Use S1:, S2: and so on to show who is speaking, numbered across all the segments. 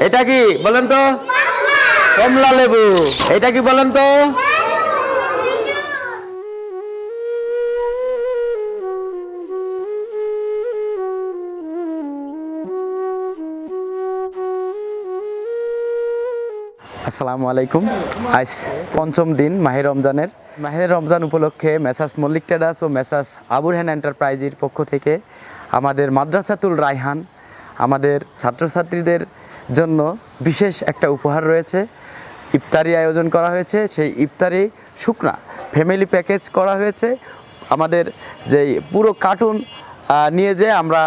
S1: এটা কি বলেন তো? কমলা লেবু। এটা কি বলেন তো? আসসালামু আলাইকুম। আজ পঞ্চম দিন মাহে রমজানের। মাহে রমজান উপলক্ষে মেসাস মল্লিক ট্রেডার্স ও মেসাস আবু রেহান এন্টারপ্রাইজের পক্ষ থেকে আমাদের মাদ্রাসাতুল রায়হান আমাদের ছাত্রছাত্রীদের জন্য বিশেষ একটা উপহার রয়েছে। ইফতারি আয়োজন করা হয়েছে। সেই ইফতারি শুকনা ফ্যামিলি প্যাকেজ করা হয়েছে। আমাদের যেই পুরো কার্টুন নিয়ে যে আমরা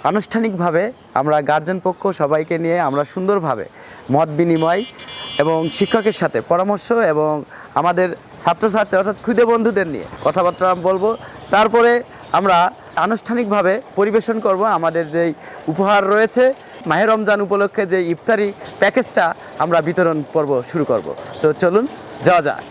S1: আনুষ্ঠানিকভাবে আমরা গার্জেন পক্ষ সবাইকে নিয়ে আমরা সুন্দরভাবে মত বিনিময় এবং শিক্ষকের সাথে পরামর্শ এবং আমাদের ছাত্রছাত্রী অর্থাৎ ক্ষুদে বন্ধুদের নিয়ে কথাবার্তা বলবো। তারপরে আমরা আনুষ্ঠানিকভাবে পরিবেশন করব আমাদের যেই উপহার রয়েছে। মাহে রমজান উপলক্ষে যে ইফতারি প্যাকেজটা আমরা বিতরণ পর্ব শুরু করব। তো চলুন যাওয়া যাক।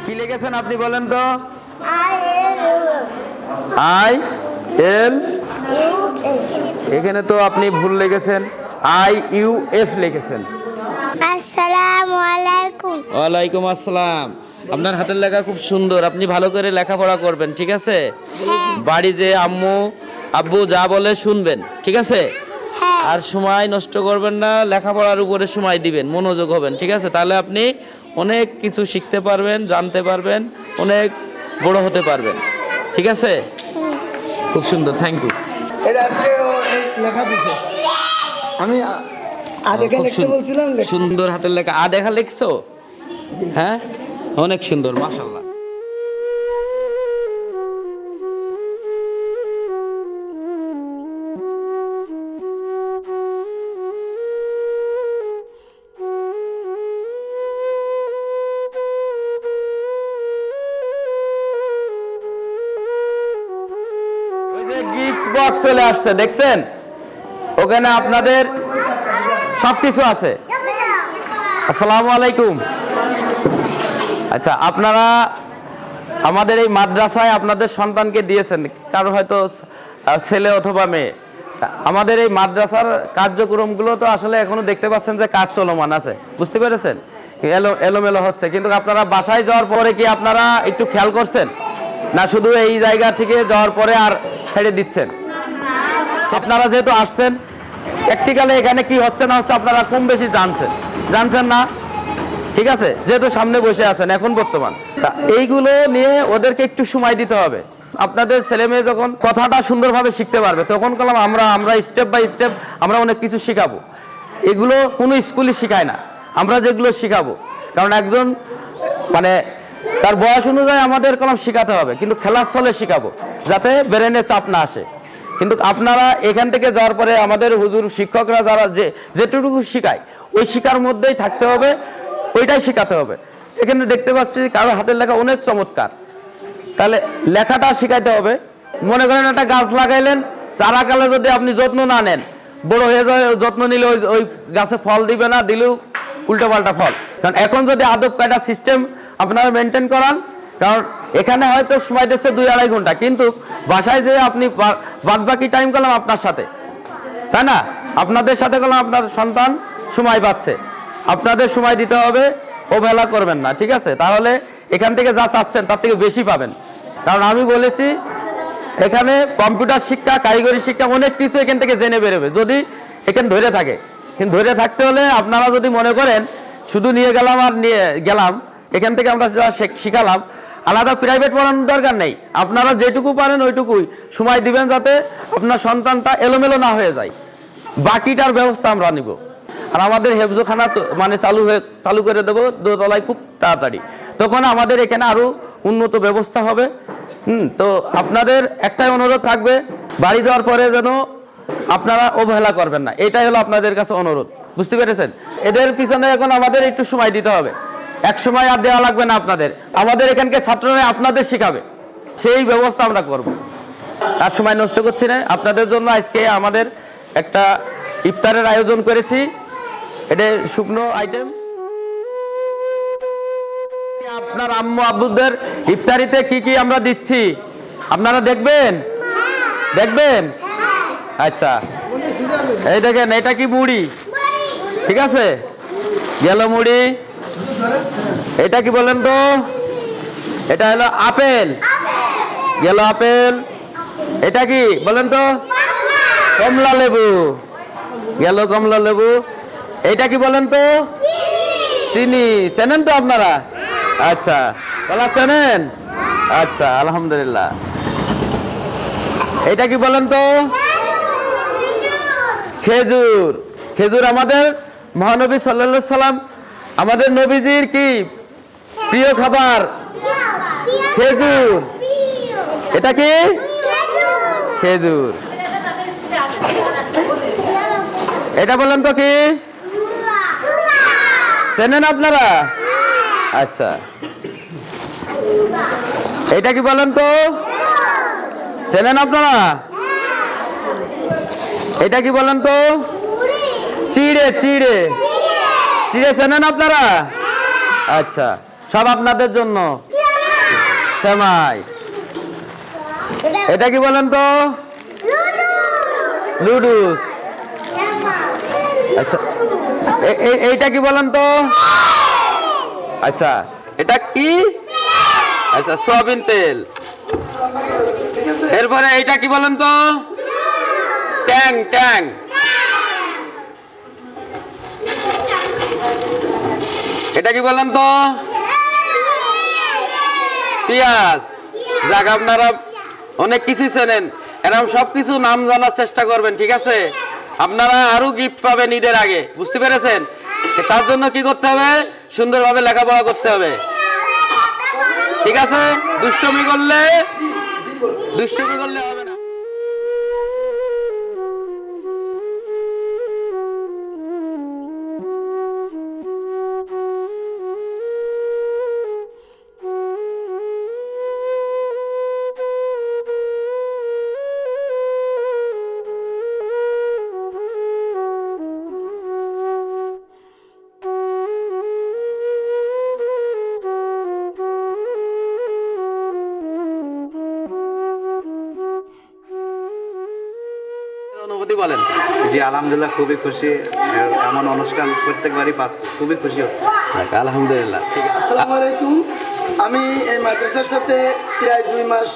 S1: কি লিখেছেন আপনি বলেন তো? I L. এখানে তো আপনি ভুল লিখেছেন, IUF লিখেছেন।
S2: আসসালামু আলাইকুম।
S1: ওয়ালাইকুম আসসালাম। আপনার হাতের লেখা খুব সুন্দর। আপনি ভালো করে লেখাপড়া করবেন, ঠিক আছে? বাড়ি যে আম্মু আব্বু যা বলে শুনবেন, ঠিক আছে? আর সময় নষ্ট করবেন না, লেখাপড়ার উপরে সময় দিবেন, মনোযোগ হবেন, ঠিক আছে? তাহলে আপনি অনেক কিছু শিখতে পারবেন, জানতে পারবেন, অনেক বড় হতে পারবেন, ঠিক আছে? খুব সুন্দর, থ্যাংক ইউ।
S3: আমি আদেখা লিখতে বলছিলাম,
S1: সুন্দর হাতের লেখা। দেখা লিখছো? হ্যাঁ, অনেক সুন্দর, মাশাআল্লাহ। গিফট বক্স চলে আসছে, দেখছেন? ওখানে আপনাদের সবকিছু আছে। আসসালামু আলাইকুম। আচ্ছা, আপনারা আমাদের এই মাদ্রাসায় আপনাদের সন্তানকে দিয়েছেন, কারণ হয়তো ছেলে অথবা মেয়ে। আমাদের এই মাদ্রাসার কার্যক্রমগুলো তো আসলে এখনো দেখতে পাচ্ছেন যে কাজ চলমান আছে, বুঝতে পেরেছেন? এলোমেলো হচ্ছে, কিন্তু আপনারা বাসায় যাওয়ার পরে কি আপনারা একটু খেয়াল করছেন না? শুধু এই জায়গা থেকে যাওয়ার পরে আর ছেড়ে দিচ্ছেন? আপনারা যেহেতু আসছেন, প্র্যাকটিক্যালি এখানে কি হচ্ছে না হচ্ছে আপনারা কম বেশি জানছেন না, ঠিক আছে? যেহেতু সামনে বসে আছেন এখন বর্তমান, তা এইগুলো নিয়ে ওদেরকে একটু সময় দিতে হবে। আপনাদের ছেলে মেয়ে যখন কথাটা সুন্দরভাবে শিখতে পারবে, তখন কলম আমরা স্টেপ বাই স্টেপ আমরা অনেক কিছু শিখাবো। এগুলো কোনো স্কুলই শেখায় না, আমরা যেগুলো শিখাবো। কারণ একজন মানে তার বয়স অনুযায়ী আমাদের কলম শেখাতে হবে, কিন্তু খেলার ছলে শেখাবো যাতে ব্রেনে চাপ না আসে। কিন্তু আপনারা এখান থেকে যাওয়ার পরে আমাদের হুজুর শিক্ষকরা যারা যেটুকু শেখায় ওই শিক্ষার মধ্যেই থাকতে হবে, ওইটাই শেখাতে হবে। এখানে দেখতে পাচ্ছি কারো হাতের লেখা অনেক চমৎকার, তাহলে লেখাটা শিখাইতে হবে। মনে করেন একটা গাছ লাগাইলেন, চারাকালে যদি আপনি যত্ন না নেন, বড় হয়ে যায়, যত্ন নিলে ওই গাছে ফল দিবে না, দিলেও উল্টো পাল্টা ফল। কারণ এখন যদি আদব কায়দা সিস্টেম আপনারা মেনটেন করান, কারণ এখানে হয়তো সময় দিচ্ছে 2-2.5 ঘন্টা, কিন্তু বাসায় যে আপনি বাদ বাকি টাইম করলাম আপনার সাথে, তাই না? আপনাদের সাথে করলাম, আপনার সন্তান সময় পাচ্ছে, আপনাদের সময় দিতে হবে, অবহেলা করবেন না, ঠিক আছে? তাহলে এখান থেকে যা চাচ্ছেন তার থেকে বেশি পাবেন। কারণ আমি বলেছি এখানে কম্পিউটার শিক্ষা, কারিগরি শিক্ষা, অনেক কিছু এখান থেকে জেনে বেরোবে যদি এখানে ধরে থাকে। কিন্তু ধরে থাকতে হলে আপনারা যদি মনে করেন শুধু নিয়ে গেলাম আর নিয়ে গেলাম, এখান থেকে আমরা যা শিখালাম, আলাদা প্রাইভেট পড়ানোর দরকার নেই। আপনারা যেটুকু পারেন ওইটুকুই সময় দিবেন, যাতে আপনার সন্তানটা এলোমেলো না হয়ে যায়। বাকিটার ব্যবস্থা আমরা নিব। আর আমাদের হেফজোখানা মানে চালু করে দেবো দোতলায় খুব তাড়াতাড়ি, তখন আমাদের এখানে আরো উন্নত ব্যবস্থা হবে। তো আপনাদের একটাই অনুরোধ থাকবে, বাড়ি যাওয়ার পরে যেন আপনারা অবহেলা করবেন না, এটাই হলো আপনাদের কাছে অনুরোধ। বুঝতে পেরেছেন? এদের পিছনে এখন আমাদের একটু সময় দিতে হবে, এক সময় আর দেওয়া লাগবে না আপনাদের। আমাদের এখানকার ছাত্ররা আপনাদের শেখাবে, সেই ব্যবস্থা আমরা করব। তার সময় নষ্ট করছি না, আপনাদের জন্য আজকে আমাদের একটা ইফতারের আয়োজন করেছি। এটা শুকনো আইটেম। আপনার আম্মু আব্বুদের ইফতারিতে কি কি আমরা দিচ্ছি আপনারা দেখবেন? দেখবেন? আচ্ছা, এই দেখেন, এটা কি মুড়ি, ঠিক আছে? গেল মুড়ি। এটা কি বলেন তো? এটা হলো আপেল, গেল আপেল। এটা কি বলেন তো? কমলা লেবু, গেল কমলা লেবু। এটা কি বলেন তো? চিনি। চেনেন তো আপনারা? আচ্ছা, কলা চেনেন? আচ্ছা, আলহামদুলিল্লাহ। এটা কি বলেন তো? খেজুর। খেজুর আমাদের মহানবী সাল্লাল্লাহু আলাইহি সাল্লাম, আমাদের নবীজির কি প্রিয় খাবার? খেজুর। এটা কি? খেজুর। এটা বলেন তো কি? চেনেন আপনারা? আচ্ছা, এটা কি বলেন তো? চেনেন আপনারা? এটা কি বলেন তো? চিড়ে। চিড়ে, চিড়ে চেনেন আপনারা? আচ্ছা, সব আপনাদের জন্য সেমাই। এটা কি বলেন তো? লুডুস। আচ্ছা, এইটা কি বলেন তো? আচ্ছা, এটা কি? আচ্ছা, সয়াবিন তেল। এরপরে এইটা কি বলেন তো? ট্যাং। ট্যাং। এটা কি বলেন তো? পেঁয়াজ। যাক, আপনারা অনেক কিছু চেনেন, এরকম সবকিছু নাম জানার চেষ্টা করবেন, ঠিক আছে? আপনারা আরো গিফট পাবেন ঈদের আগে, বুঝতে পেরেছেন? তার জন্য কি করতে হবে? সুন্দরভাবে লেখাপড়া করতে হবে, ঠিক আছে? দুষ্টুমি করলে হবে না। অনুভূতি বলেন।
S4: জি, আলহামদুলিল্লাহ, খুবই খুশি। এমন অনুষ্ঠান প্রত্যেকবারই পাচ্ছি, খুবই খুশি হচ্ছে।
S1: আলহামদুলিল্লাহ। ঠিক আছে।
S3: আসসালামু আলাইকুম। আমি এই মাদ্রাসার সাথে প্রায় 2 মাস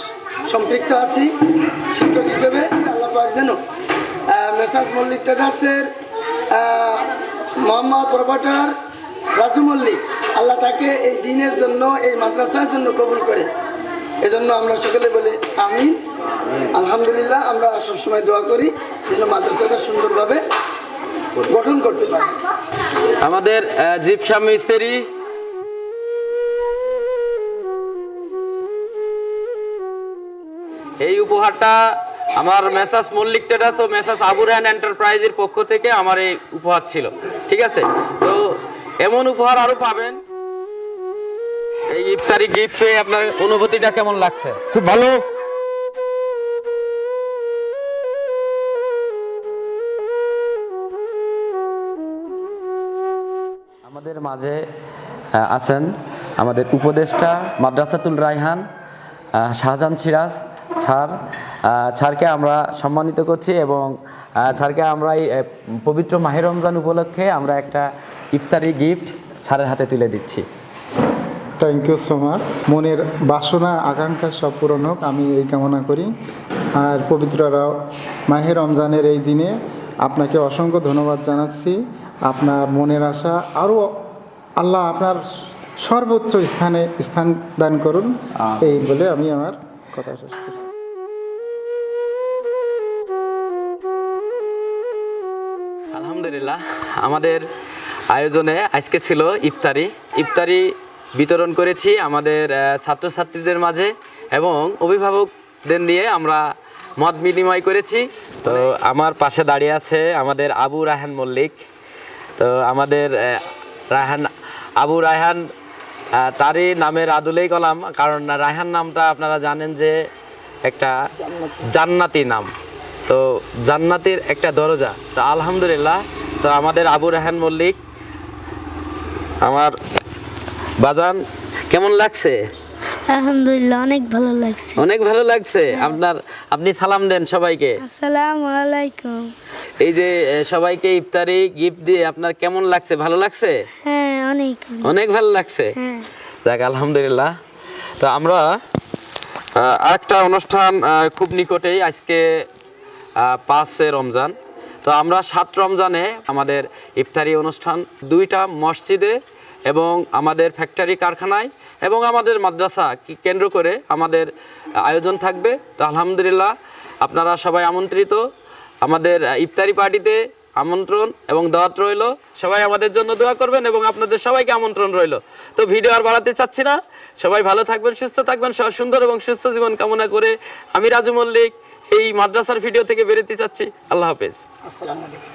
S3: সম্পৃক্ত আছি শিক্ষক হিসেবে। আল্লাহ পাক যেন মেসাজ মল্লিক ট্রেডার্সের মোহাম্মদ প্রভাটার রাজু মল্লিক, আল্লাহ তাকে এই দিনের জন্য, এই মাদ্রাসার জন্য কবুল করে। এজন্য আমরা সকলে বলি আমিন। আলহামদুলিল্লাহ, আমরা সবসময় দোয়া করি যেন মাদ্রাসাটা সুন্দরভাবে গঠন করতে পারি।
S1: আমাদের জিপসাম মিস্ত্রি, এই উপহারটা আমার মেসাজ মল্লিক ট্রেডার্স ও মেসাজ আবু রায়হান এন্টারপ্রাইজের পক্ষ থেকে আমার এই উপহার ছিল, ঠিক আছে? তো এমন উপহার আরো পাবেন। এই ইফতারি গিফট পেয়ে আপনার অনুভূতিটা কেমন লাগছে?
S5: খুব ভালো।
S1: আমাদের মাঝে আছেন আমাদের উপদেষ্টা মাদ্রাসাতুল রায়হান শাহজাহান সিরাজ স্যারকে আমরা সম্মানিত করছি এবং স্যারকে আমরা এই পবিত্র মাহে রমজান উপলক্ষে আমরা একটা ইফতারি গিফট স্যারের হাতে তুলে দিচ্ছি।
S5: Thank you so much. মনের বাসনা আকাঙ্ক্ষা সব পূরণ হোক, আমি এই কামনা করি। আর পবিত্র মাহে রমজানের এই দিনে আপনাকে অসংখ্য ধন্যবাদ জানাচ্ছি। আপনার মনের আশা আরও আল্লাহ আপনার সর্বোচ্চ স্থান দান করুন, এই বলে আমি আমার কথা শেষ করি।
S1: আলহামদুলিল্লাহ, আমাদের আয়োজনে আজকে ছিল ইফতারি বিতরণ করেছি আমাদের ছাত্রছাত্রীদের মাঝে এবং অভিভাবকদের নিয়ে আমরা মত বিনিময় করেছি। তো আমার পাশে দাঁড়িয়ে আছে আমাদের আবু রায়হান মল্লিক। তো আমাদের আবু রায়হান তারই নামের আদুলেই কলাম, কারণ রায়হান নামটা আপনারা জানেন যে একটা জান্নাতি নাম, তো জান্নাতের একটা দরজা। তো আলহামদুলিল্লাহ, তো আমাদের আবু রায়হান মল্লিক আমার বাজান, কেমন লাগছে?
S2: আলহামদুলিল্লাহ, অনেক ভালো লাগছে।
S1: অনেক ভালো লাগছে। আপনি সালাম দেন সবাইকে।
S2: আসসালামু আলাইকুম।
S1: এই যে সবাইকে ইফতারি গিফট দিয়ে আপনার কেমন লাগছে? ভালো লাগছে?
S2: হ্যাঁ,
S1: অনেক ভালো লাগছে।
S2: হ্যাঁ।
S1: যাক আলহামদুলিল্লাহ। তো আমরা আরেকটা অনুষ্ঠান খুব নিকটেই, আজকে 5 রমজান। তো আমরা 7 রমজানে আমাদের ইফতারি অনুষ্ঠান 2টা মসজিদে এবং আমাদের ফ্যাক্টরি কারখানায় এবং আমাদের মাদ্রাসা কেন্দ্র করে আমাদের আয়োজন থাকবে। তো আলহামদুলিল্লাহ, আপনারা সবাই আমন্ত্রিত। আমাদের ইফতারি পার্টিতে আমন্ত্রণ এবং দাওয়াত রইল। সবাই আমাদের জন্য দোয়া করবেন এবং আপনাদের সবাইকে আমন্ত্রণ রইল। তো ভিডিও আর বাড়াতে চাচ্ছি না, সবাই ভালো থাকবেন, সুস্থ থাকবেন, সবাই সুন্দর এবং সুস্থ জীবন কামনা করে আমি রাজু মল্লিক এই মাদ্রাসার ভিডিও থেকে বেরোতে চাচ্ছি। আল্লাহ হাফেজ।
S3: আসসালামু আলাইকুম।